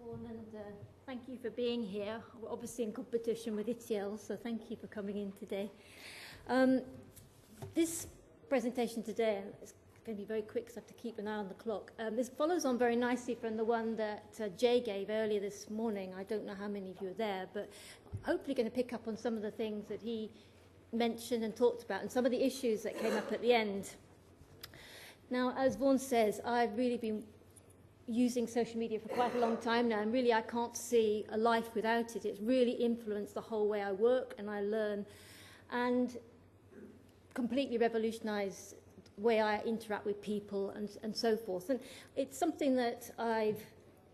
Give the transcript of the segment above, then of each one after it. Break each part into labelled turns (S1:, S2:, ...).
S1: everyone, and thank you for being here. We're obviously in competition with Itiel, so thank you for coming in today. This presentation today is going to be very quick, so I have to keep an eye on the clock. This follows on very nicely from the one that Jay gave earlier this morning. I don't know how many of you were there, but hopefully going to pick up on some of the things that he mentioned and talked about and some of the issues that came up at the end. Now, as Vaughan says, I've really been using social media for quite a long time now, and really I can't see a life without it. It's really influenced the whole way I work and I learn, and completely revolutionized the way I interact with people and so forth. And it's something that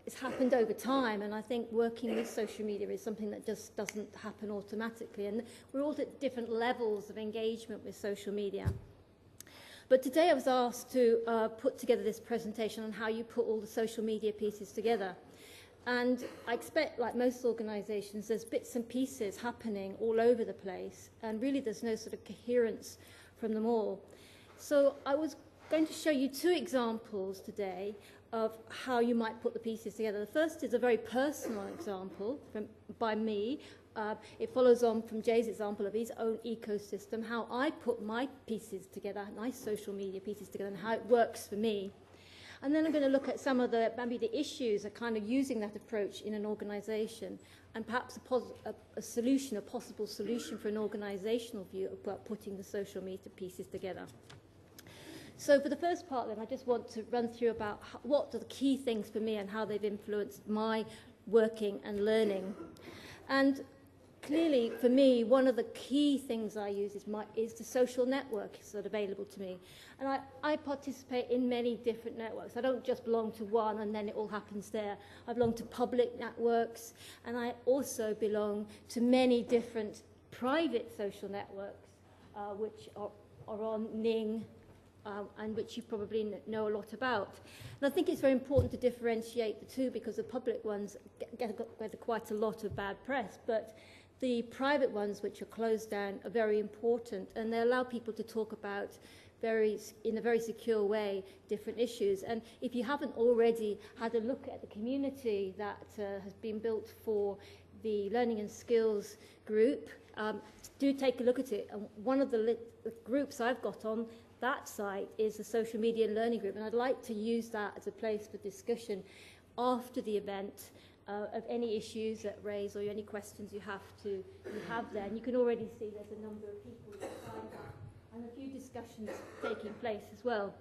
S1: it's happened over time, and I think working with social media is something that just doesn't happen automatically, and we're all at different levels of engagement with social media. But today I was asked to put together this presentation on how you put all the social media pieces together. And I expect, like most organisations, there's bits and pieces happening all over the place, and really there's no sort of coherence from them all. So I was going to show you two examples today of how you might put the pieces together. The first is a very personal example by me. It follows on from Jay's example of his own ecosystem, how I put my pieces together, my social media pieces together, and how it works for me. And then I'm going to look at some of maybe the issues of kind of using that approach in an organisation, and perhaps a solution, a possible solution for an organisational view about putting the social media pieces together. So for the first part then, I just want to run through about what are the key things for me and how they've influenced my working and learning. And clearly, for me, one of the key things I use is the social networks that are available to me. And I participate in many different networks. I don't just belong to one and then it all happens there. I belong to public networks, and I also belong to many different private social networks, which are on Ning, and which you probably know a lot about. And I think it's very important to differentiate the two, because the public ones get quite a lot of bad press, but the private ones, which are closed down, are very important, and they allow people to talk about in a very secure way different issues. And if you haven't already had a look at the community that has been built for the Learning and Skills group, do take a look at it. And one of the groups I've got on that site is the Social Media and Learning Group, and I'd like to use that as a place for discussion after the event of any issues that raise or any questions you have there. And you can already see there's a number of people that signed up and a few discussions taking place as well.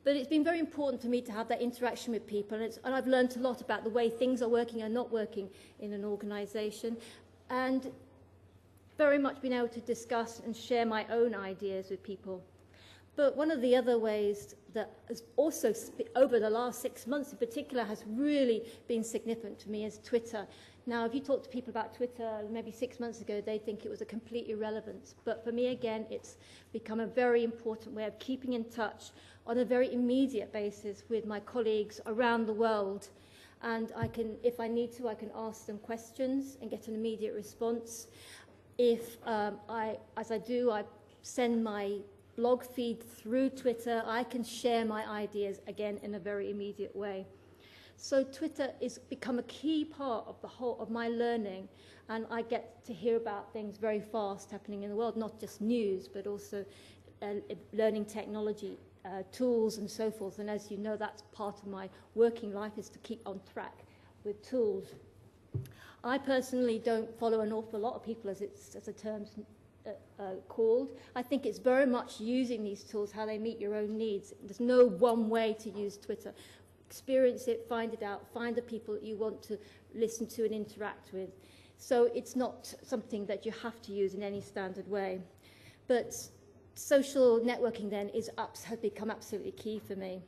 S1: But it's been very important for me to have that interaction with people, and I've learned a lot about the way things are working and not working in an organisation, and very much been able to discuss and share my own ideas with people. But one of the other ways that has also, over the last 6 months in particular, has really been significant to me is Twitter. Now, if you talk to people about Twitter maybe 6 months ago, they'd think it was a complete irrelevance. But for me, again, it's become a very important way of keeping in touch on a very immediate basis with my colleagues around the world. And I can, if I need to, I can ask them questions and get an immediate response. If as I do, I send my blog feed through Twitter, I can share my ideas again in a very immediate way. So Twitter has become a key part of the whole of my learning, and I get to hear about things very fast happening in the world, not just news, but also learning technology, tools and so forth. And as you know, that's part of my working life, is to keep on track with tools. I personally don't follow an awful lot of people, as the term's called. I think it's very much using these tools, how they meet your own needs. There's no one way to use Twitter. Experience it, find it out, find the people that you want to listen to and interact with. So it's not something that you have to use in any standard way. But social networking then has become absolutely key for me.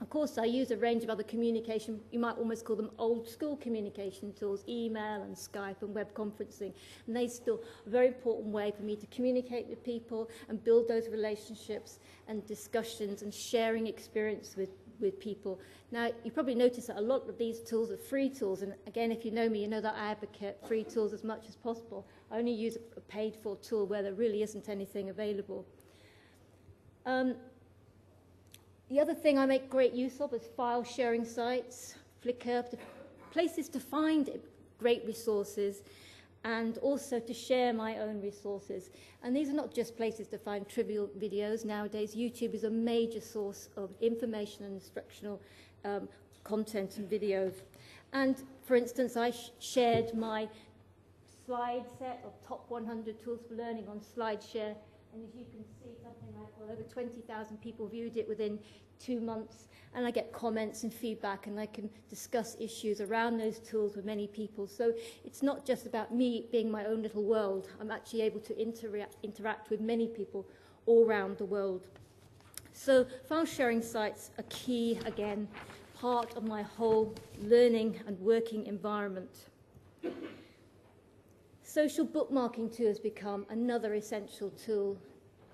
S1: Of course, I use a range of other communication, you might almost call them old school communication tools, email and Skype and web conferencing. And they're still a very important way for me to communicate with people and build those relationships and discussions and sharing experience with people. Now, you probably notice that a lot of these tools are free tools. And again, if you know me, you know that I advocate free tools as much as possible. I only use a paid-for tool where there really isn't anything available. The other thing I make great use of is file sharing sites. Flickr, places to find great resources, and also to share my own resources. And these are not just places to find trivial videos. Nowadays, YouTube is a major source of information and instructional content and videos. And for instance, I shared my slide set of top 100 tools for learning on SlideShare. And as you can see, something like, well, over 20,000 people viewed it within 2 months. And I get comments and feedback, and I can discuss issues around those tools with many people. So it's not just about me being my own little world. I'm actually able to interact with many people all around the world. So file sharing sites are key, again, part of my whole learning and working environment. Social bookmarking too has become another essential tool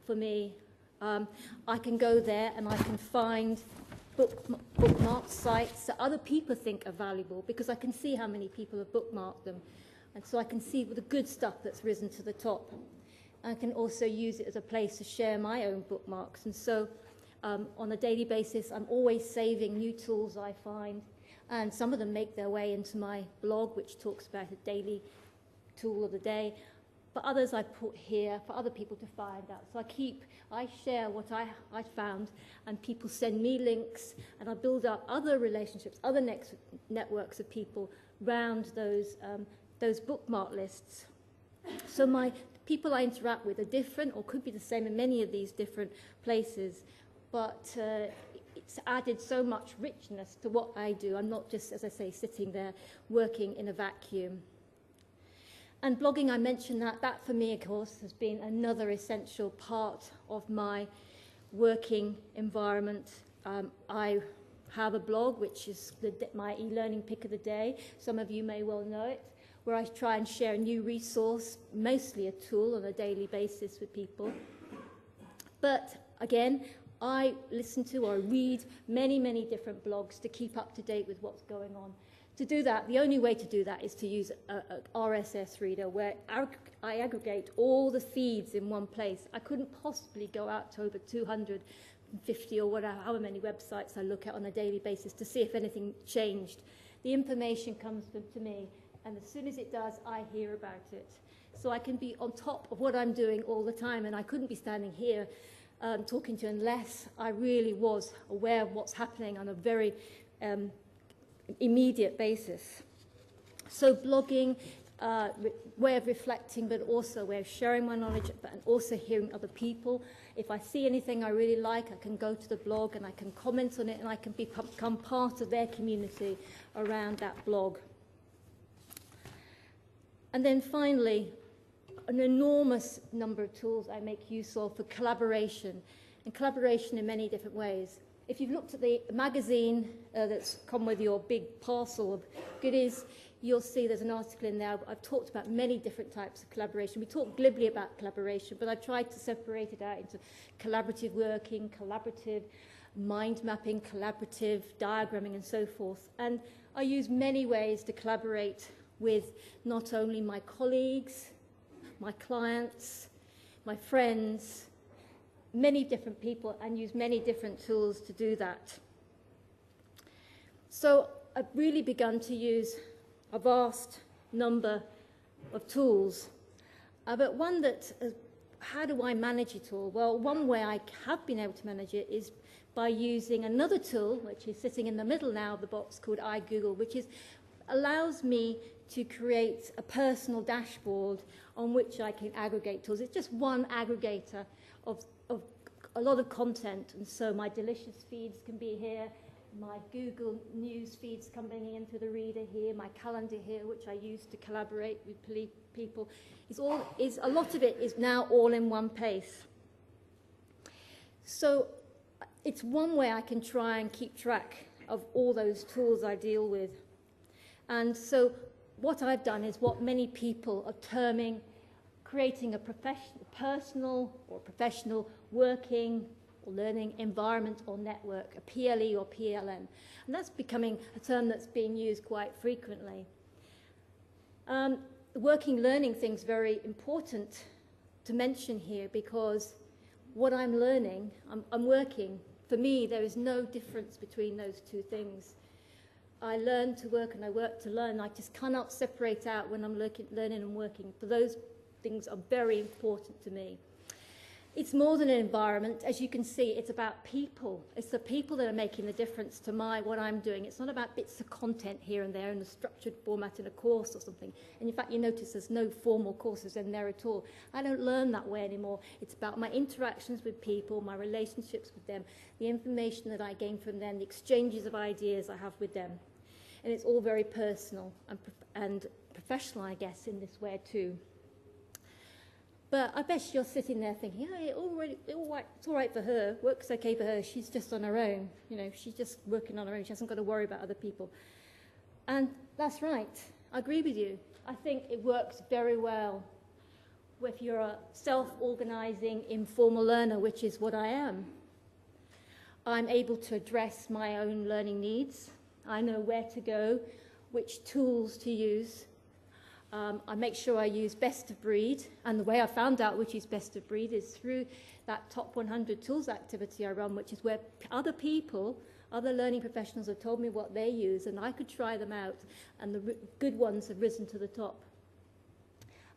S1: for me. I can go there and I can find bookmark sites that other people think are valuable, because I can see how many people have bookmarked them. And so I can see the good stuff that's risen to the top. I can also use it as a place to share my own bookmarks. And so on a daily basis, I'm always saving new tools I find. And some of them make their way into my blog, which talks about a daily tool of the day. But others I put here for other people to find out. So I share what I found, and people send me links, and I build up other relationships, other networks of people around those bookmark lists. So my people I interact with are different, or could be the same in many of these different places, but it's added so much richness to what I do. I'm not just, as I say, sitting there working in a vacuum. And blogging, I mentioned that for me, of course, has been another essential part of my working environment. I have a blog, which is my e-learning pick of the day. Some of you may well know it, where I try and share a new resource, mostly a tool on a daily basis with people. But again, I listen to or read many, many different blogs to keep up to date with what's going on. To do that, the only way to do that is to use a RSS reader, where I aggregate all the feeds in one place. I couldn't possibly go out to over 250 or whatever, however many websites I look at on a daily basis to see if anything changed. The information comes to me, and as soon as it does, I hear about it. So I can be on top of what I'm doing all the time, and I couldn't be standing here talking to you unless I really was aware of what's happening on a very immediate basis. So blogging, way of reflecting, but also a way of sharing my knowledge, and also hearing other people. If I see anything I really like, I can go to the blog and I can comment on it, and I can become part of their community around that blog. And then finally, an enormous number of tools I make use of for collaboration, and collaboration in many different ways. If you've looked at the magazine that's come with your big parcel of goodies, you'll see there's an article in there. I've talked about many different types of collaboration. We talk glibly about collaboration, but I've tried to separate it out into collaborative working, collaborative mind mapping, collaborative diagramming, and so forth. And I use many ways to collaborate with not only my colleagues, my clients, my friends, many different people, and use many different tools to do that. So I've really begun to use a vast number of tools, but one that, how do I manage it all? Well, one way I have been able to manage it is by using another tool, which is sitting in the middle now of the box, called iGoogle, which allows me to create a personal dashboard on which I can aggregate tools. It's just one aggregator of a lot of content, and so my Delicious feeds can be here, my Google News feeds coming in through the reader here, my calendar here, which I use to collaborate with people. A lot of it is now all in one place. So it's one way I can try and keep track of all those tools I deal with. And so what I've done is what many people are terming creating a personal or professional working or learning environment or network, a PLE or PLN. And that's becoming a term that's being used quite frequently. The working learning thing's very important to mention here, because what I'm learning, I'm working. For me, there is no difference between those two things. I learn to work and I work to learn. I just cannot separate out when I'm learning and working. For those things are very important to me. It's more than an environment. As you can see, it's about people. It's the people that are making the difference to what I'm doing. It's not about bits of content here and there in a structured format in a course or something. And in fact, you notice there's no formal courses in there at all. I don't learn that way anymore. It's about my interactions with people, my relationships with them, the information that I gain from them, the exchanges of ideas I have with them. And it's all very personal and professional, I guess, in this way too. But I bet you're sitting there thinking, hey, it's all right for her. Work's okay for her. She's just on her own. You know, she's just working on her own. She hasn't got to worry about other people. And that's right. I agree with you. I think it works very well if you're a self-organizing informal learner, which is what I am. I'm able to address my own learning needs. I know where to go, which tools to use. I make sure I use best of breed, and the way I found out which is best of breed is through that top 100 tools activity I run, which is where other people, other learning professionals have told me what they use, and I could try them out, and the good ones have risen to the top.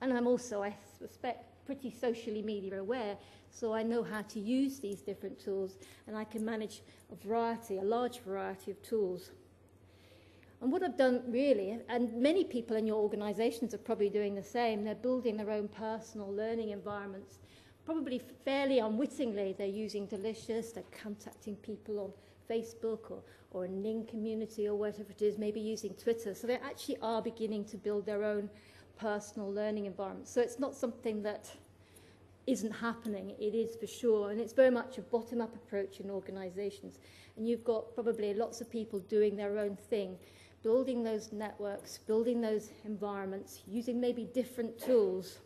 S1: And I'm also, I suspect, pretty socially media aware, so I know how to use these different tools, and I can manage a large variety of tools. And what I've done really, and many people in your organizations are probably doing the same, they're building their own personal learning environments. Probably fairly unwittingly, they're using Delicious, they're contacting people on Facebook or a Ning community or whatever it is, maybe using Twitter. So they actually are beginning to build their own personal learning environment. So it's not something that isn't happening, it is for sure. And it's very much a bottom-up approach in organizations. And you've got probably lots of people doing their own thing, building those networks, building those environments, using maybe different tools.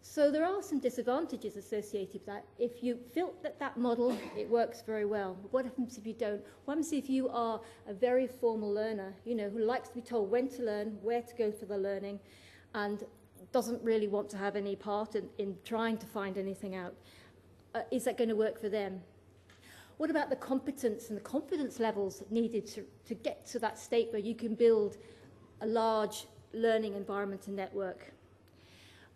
S1: So there are some disadvantages associated with that. If you built that model, it works very well. But what happens if you don't? What happens if you are a very formal learner, you know, who likes to be told when to learn, where to go for the learning, and doesn't really want to have any part in trying to find anything out? Is that going to work for them? What about the competence and the confidence levels needed to get to that state where you can build a large learning environment and network?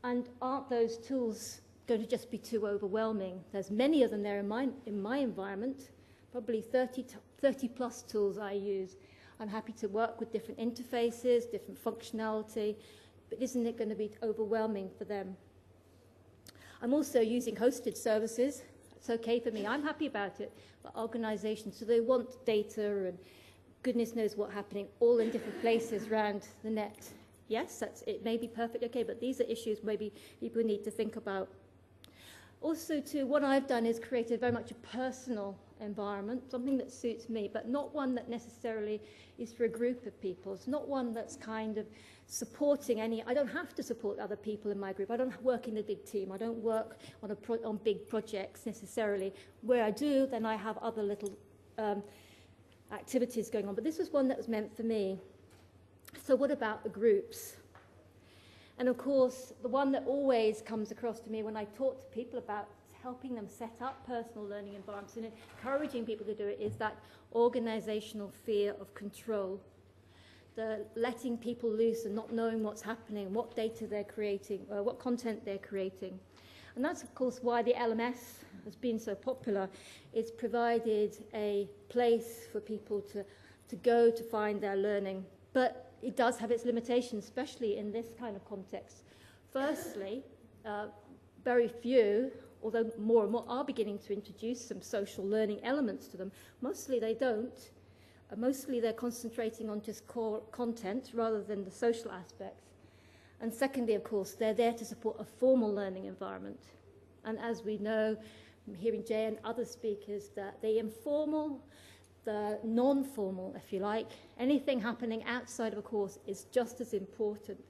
S1: And aren't those tools going to just be too overwhelming? There's many of them there in my environment, probably 30 plus tools I use. I'm happy to work with different interfaces, different functionality, but isn't it going to be overwhelming for them? I'm also using hosted services. It's okay for me. I'm happy about it. But organizations, so they want data and goodness knows what's happening all in different places around the net. Yes, it may be perfect, okay, but these are issues maybe people need to think about. Also, too, what I've done is created very much a personal environment, something that suits me, but not one that necessarily is for a group of people. It's not one that's kind of supporting I don't have to support other people in my group. I don't work in a big team. I don't work on big projects necessarily. Where I do, then I have other little activities going on. But this was one that was meant for me. So what about the groups? And of course, the one that always comes across to me when I talk to people about helping them set up personal learning environments and encouraging people to do it is that organizational fear of control. The letting people loose and not knowing what's happening, what data they're creating, what content they're creating. And that's, of course, why the LMS has been so popular. It's provided a place for people to go to find their learning. But it does have its limitations, especially in this kind of context. Firstly, very few, although more and more are beginning to introduce some social learning elements to them. Mostly they don't. Mostly they're concentrating on just core content rather than the social aspects. And secondly, of course, they're there to support a formal learning environment. And as we know, from hearing Jay and other speakers, that the informal, the non-formal, if you like, anything happening outside of a course is just as important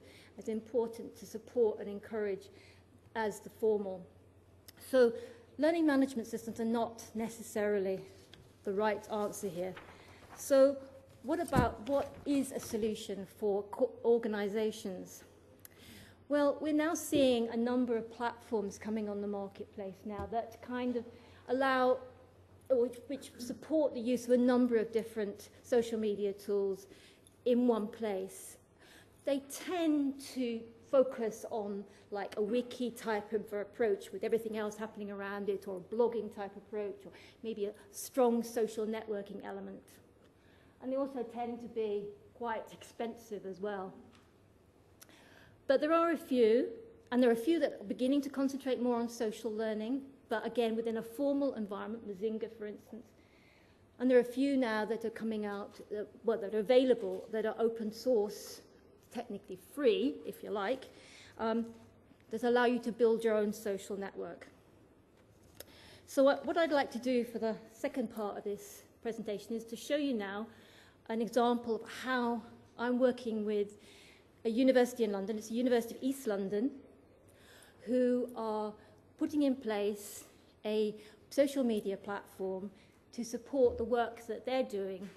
S1: to support and encourage as the formal. So learning management systems are not necessarily the right answer here. So what is a solution for organizations? Well, we're now seeing a number of platforms coming on the marketplace now that kind of allow which support the use of a number of different social media tools in one place. They tend to focus on like a wiki type of approach with everything else happening around it, or a blogging type approach, or maybe a strong social networking element. And they also tend to be quite expensive as well. But there are a few, and there are a few that are beginning to concentrate more on social learning, but again within a formal environment, Mazinga for instance. And there are a few now that are coming out, that are available, that are open source, technically free, if you like, that allow you to build your own social network. So what I'd like to do for the second part of this presentation is to show you now an example of how I'm working with a university in London. It's the University of East London, who are putting in place a social media platform to support the work that they're doing.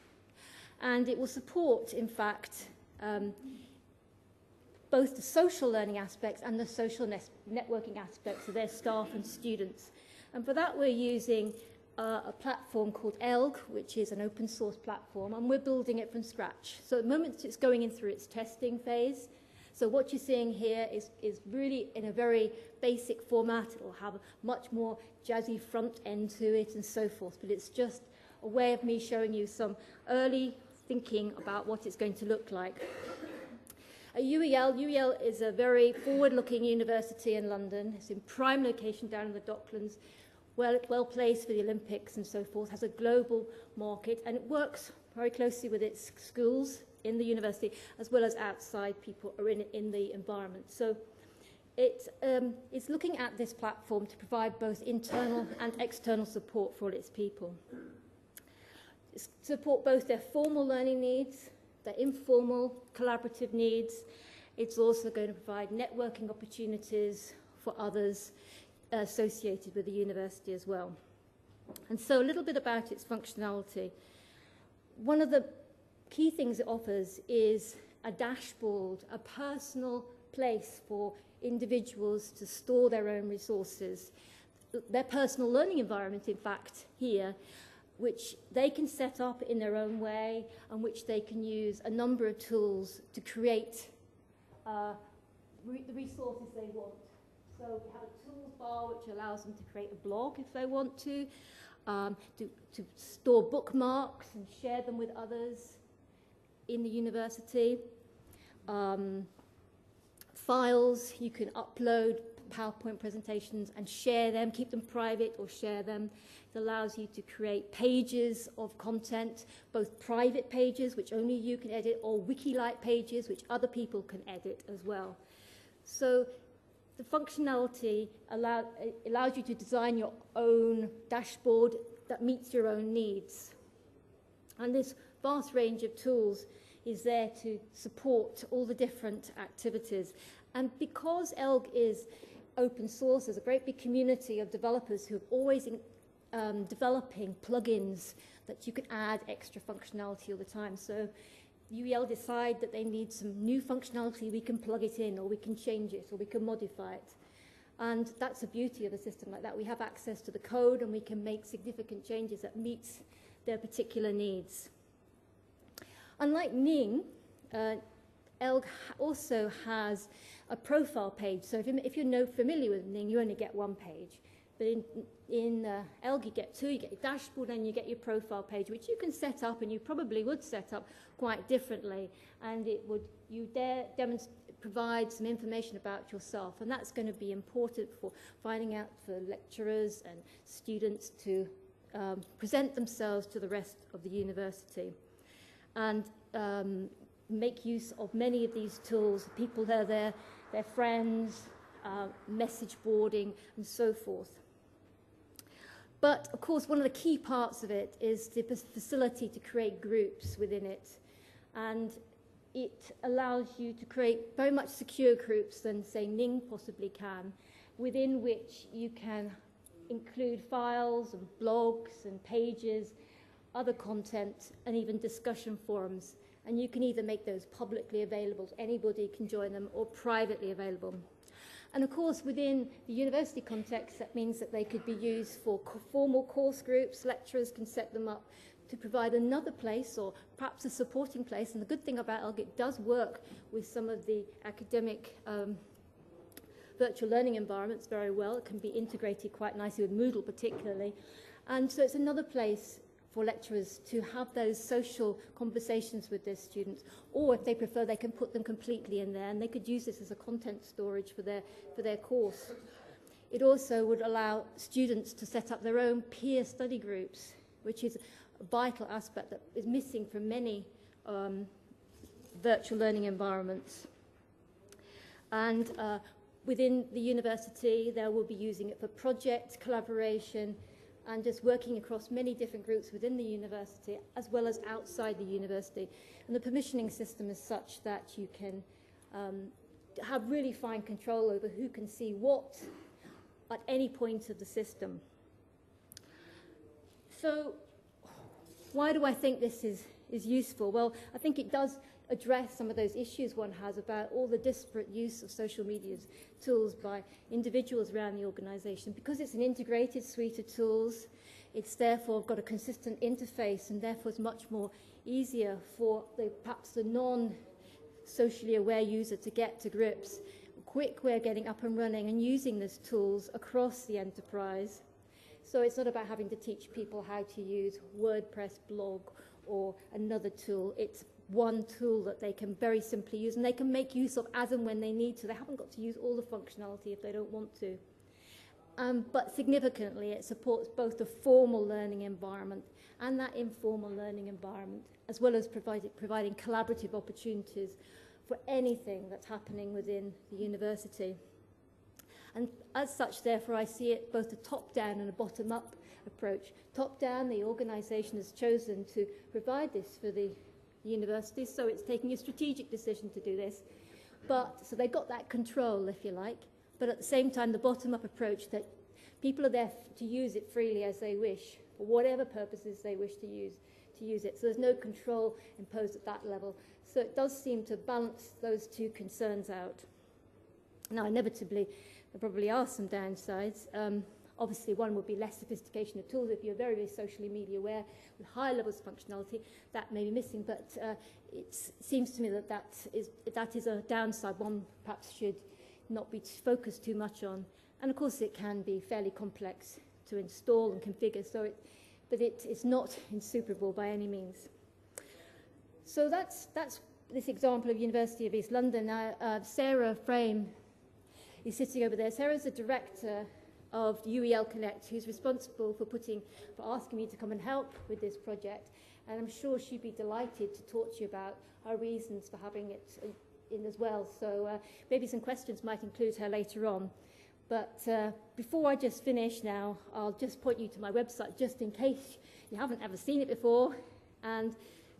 S1: And it will support, in fact, both the social learning aspects and the social networking aspects of their staff and students. And for that, we're using a platform called ELG, which is an open source platform, and we're building it from scratch. So at the moment, it's going in through its testing phase. So what you're seeing here is really in a very basic format. It will have a much more jazzy front end to it and so forth, but it's just a way of me showing you some early thinking about what it's going to look like. At UEL is a very forward-looking university in London. It's in prime location down in the Docklands, well placed for the Olympics and so forth, has a global market, and it works very closely with its schools in the university, as well as outside people are in the environment. So it's looking at this platform to provide both internal and external support for all its people. Support both their formal learning needs, their informal collaborative needs. It's also going to provide networking opportunities for others associated with the university as well. And so a little bit about its functionality. One of the key things it offers is a dashboard, a personal place for individuals to store their own resources, their personal learning environment, in fact, here, which they can set up in their own way and which they can use a number of tools to create the resources they want. So we have a tools bar which allows them to create a blog if they want to store bookmarks and share them with others in the university. Files, you can upload PowerPoint presentations and share them, keep them private or share them. It allows you to create pages of content, both private pages, which only you can edit, or wiki-like pages, which other people can edit as well. So the functionality allows you to design your own dashboard that meets your own needs. And this vast range of tools is there to support all the different activities. And because ELG is open source, there's a great big community of developers who are always developing plugins that you can add extra functionality all the time. So UEL decide that they need some new functionality, we can plug it in, or we can change it, or we can modify it. And that's the beauty of a system like that. We have access to the code, and we can make significant changes that meet their particular needs. Unlike Ning, ELG also has a profile page. So if you're familiar with Ning, you only get one page. But in ELG, you get two. You get your dashboard and you get your profile page, which you can set up, and you probably would set up quite differently. And provide some information about yourself. And that's going to be important for finding out for lecturers and students to present themselves to the rest of the university. And make use of many of these tools. People that are there, their friends, message boarding, and so forth. But, of course, one of the key parts of it is the facility to create groups within it. And it allows you to create very much secure groups than, say, Ning possibly can, within which you can include files and blogs and pages, other content, and even discussion forums. And you can either make those publicly available, so anybody can join them, or privately available. And of course, within the university context, that means that they could be used for formal course groups. Lecturers can set them up to provide another place or perhaps a supporting place. And the good thing about ELG, it does work with some of the academic virtual learning environments very well. It can be integrated quite nicely with Moodle particularly. And so it's another place for lecturers to have those social conversations with their students, or if they prefer, they can put them completely in there, and they could use this as a content storage for their course. It also would allow students to set up their own peer study groups, which is a vital aspect that is missing from many virtual learning environments. And within the university, they will be using it for project collaboration, and just working across many different groups within the university as well as outside the university. And the permissioning system is such that you can have really fine control over who can see what at any point of the system. So why do I think this is useful? Well, I think it does address some of those issues one has about all the disparate use of social media tools by individuals around the organisation. Because it's an integrated suite of tools, it's therefore got a consistent interface, and therefore it's much more easier for perhaps the non-socially aware user to get to grips. A quick way of getting up and running and using these tools across the enterprise. So it's not about having to teach people how to use WordPress blog or another tool. It's one tool that they can very simply use, and they can make use of as and when they need to. They haven't got to use all the functionality if they don't want to. But significantly, it supports both the formal learning environment and that informal learning environment, as well as providing collaborative opportunities for anything that's happening within the university. And as such, therefore, I see it both a top-down and a bottom-up approach. Top-down, the organisation has chosen to provide this for the universities, so it's taking a strategic decision to do this. So they've got that control, if you like, but at the same time, the bottom-up approach that people are there to use it freely as they wish, for whatever purposes they wish to use it. So there's no control imposed at that level. So it does seem to balance those two concerns out. Now, inevitably, there probably are some downsides. Obviously, one would be less sophistication of tools. If you're very, very socially media aware with high levels of functionality, that may be missing. But it seems to me that that is a downside one perhaps should not be focused too much on. And of course, it can be fairly complex to install and configure. But it's not insuperable by any means. So that's this example of University of East London. Now, Sarah Frame is sitting over there. Sarah's the director of UEL Connect, who's responsible for asking me to come and help with this project. And I'm sure she'd be delighted to talk to you about her reasons for having it in as well. So maybe some questions might include her later on. But before I just finish now, I'll just point you to my website, just in case you haven't ever seen it before. And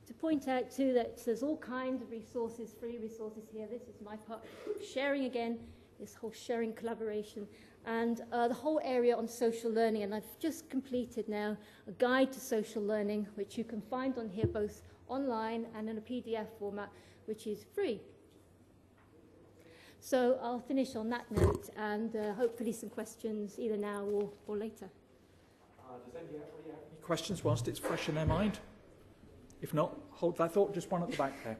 S1: to point out, too, that there's all kinds of resources, free resources here. This is my part. Sharing again, this whole sharing collaboration. And the whole area on social learning. And I've just completed now a guide to social learning, which you can find on here both online and in a PDF format, which is free. So I'll finish on that note, and hopefully some questions either now or later.
S2: Does anybody have any questions whilst it's fresh in their mind? If not, hold that thought. Just one at the back there.